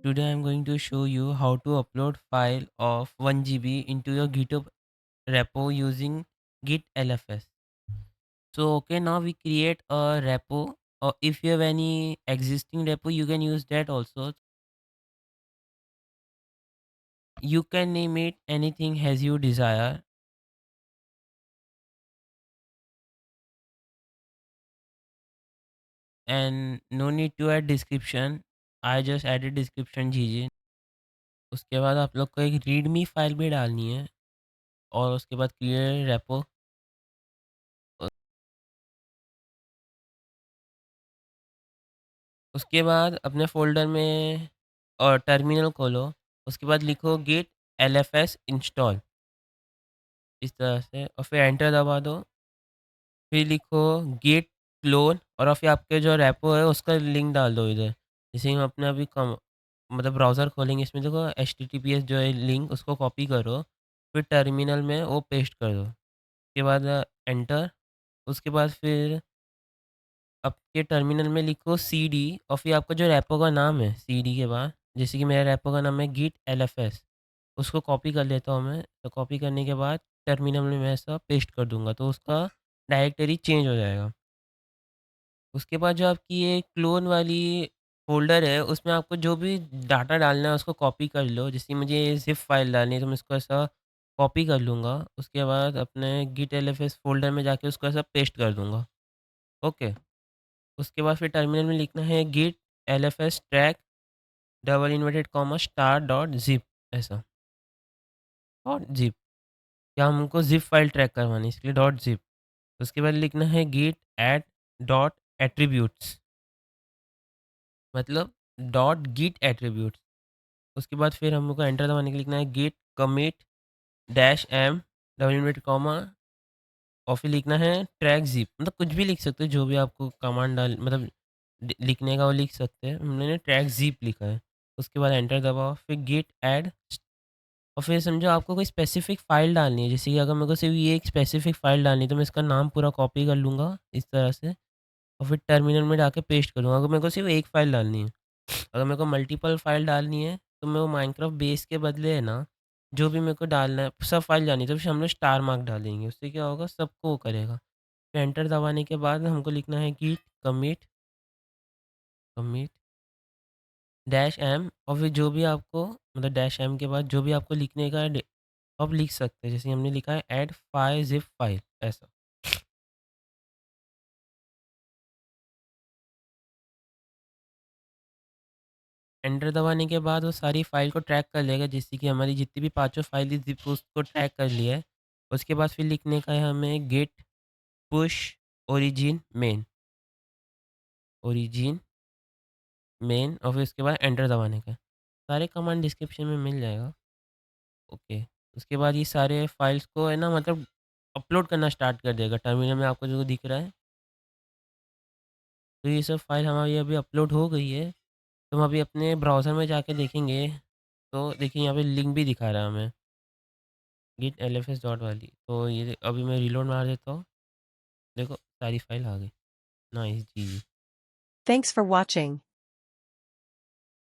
Today I'm going to show you how to upload file of 1 GB into your GitHub repo using Git LFS. So okay, now we create a repo, or if you have any existing repo you can use that also. You can name it anything as you desire, and no need to add description. I just added description GG. उसके बाद आप लोग को एक readme file भी डालनी है, और उसके बाद क्रिएट रेपो। उसके बाद अपने फ़ोल्डर में और टर्मिनल खोलो, उसके बाद लिखो गिट एलएफएस इंस्टॉल, इस तरह से, और फिर एंटर दबा दो। फिर लिखो गिट क्लोन, और फिर आपके जो रेपो है उसका लिंक डाल दो इधर। जैसे हम अपने अभी कम मतलब ब्राउज़र खोलेंगे, इसमें देखो एचटीटीपीएस जो है लिंक, उसको कॉपी करो, फिर टर्मिनल में वो पेस्ट कर दो। उसके बाद एंटर। उसके बाद फिर आपके टर्मिनल में लिखो सीडी, और फिर आपका जो रेपो का नाम है सीडी के बाद, जैसे कि मेरा रेपो का नाम है गिट एलएफएस, उसको कॉपी कर लेता हूँ मैं। तो कॉपी करने के बाद टर्मिनल में मैं ऐसा पेस्ट कर दूंगा, तो उसका डायरेक्टरी चेंज हो जाएगा। उसके बाद जो आपकी ये क्लोन वाली फ़ोल्डर है, उसमें आपको जो भी डाटा डालना है उसको कॉपी कर लो। जैसे कि मुझे ज़िप फ़ाइल डालनी है, तो मैं इसको ऐसा कॉपी कर लूँगा। उसके बाद अपने गिट एलएफएस फ़ोल्डर में जाके उसको ऐसा पेस्ट कर दूँगा। ओके। उसके बाद फिर टर्मिनल में लिखना है git LFS track double inverted comma star dot zip, ऐसा, डॉट ज़िप। क्या हमको ज़िप फ़ाइल ट्रैक करवानी है, इसलिए डॉट ज़िप। उसके बाद लिखना है गिट ऐड डॉट एट्रीब्यूट्स, मतलब डॉट गिट एट्रीब्यूट्स। उसके बाद फिर हमको एंटर दबाने के लिए लिखना है git commit dash M double inverted comma, और फिर लिखना है ट्रैक ज़िप, मतलब कुछ भी लिख सकते हो, जो भी आपको कमांड डाल मतलब लिखने का वो लिख सकते हैं। हमने ट्रैक ज़िप लिखा है। उसके बाद एंटर दबाओ, फिर गिट ऐड, और फिर समझो आपको कोई स्पेसिफिक फ़ाइल डालनी है, जैसे कि अगर मेरे को सिर्फ़ ये एक स्पेसिफिक फ़ाइल डालनी है, तो मैं इसका नाम पूरा कॉपी कर लूँगा इस तरह से, और फिर टर्मिनल में जाके पेस्ट करूँगा। अगर मेरे को सिर्फ़ एक फ़ाइल डालनी है, अगर मेरे को मल्टीपल फ़ाइल डालनी है, तो मैं वो माइनक्राफ़्ट बेस के बदले है ना, जो भी मेरे को डालना है, सब फ़ाइल डालनी है, तो फिर हम लोग स्टार मार्क डालेंगे। उससे क्या होगा, सबको वो करेगा। फिर एंटर दबाने के बाद हमको लिखना है कि कमिट कमिट डैश एम, और फिर जो भी आपको मतलब डैश एम के बाद जो भी आपको लिखने का है, आप लिख सकते हैं। जैसे हमने लिखा है ऐड फाइल ज़िप फाइल, ऐसा। एंटर दबाने के बाद वो सारी फ़ाइल को ट्रैक कर लेगा, जैसे कि हमारी जितनी भी पाँचों फ़ाइल थी ज़िप, उसको ट्रैक कर लिया है। उसके बाद फिर लिखने का है हमें git push origin main, origin main, और फिर उसके बाद एंटर दबाने का है। सारे कमांड डिस्क्रिप्शन में मिल जाएगा। ओके। उसके बाद ये सारे फाइल्स को है ना, मतलब अपलोड करना स्टार्ट कर देगा टर्मिनल में, आपको जो दिख रहा है। तो ये सब फाइल हमारी अभी अपलोड हो गई है। तो हम अभी अपने ब्राउज़र में जाके देखेंगे, तो देखिए यहाँ पे लिंक भी दिखा रहा है हमें, गिट एलएफएस डॉट वाली। तो ये अभी मैं रीलोड मार देता हूँ, देखो सारी फाइल आ गई। नाइस जी। Thanks for watching.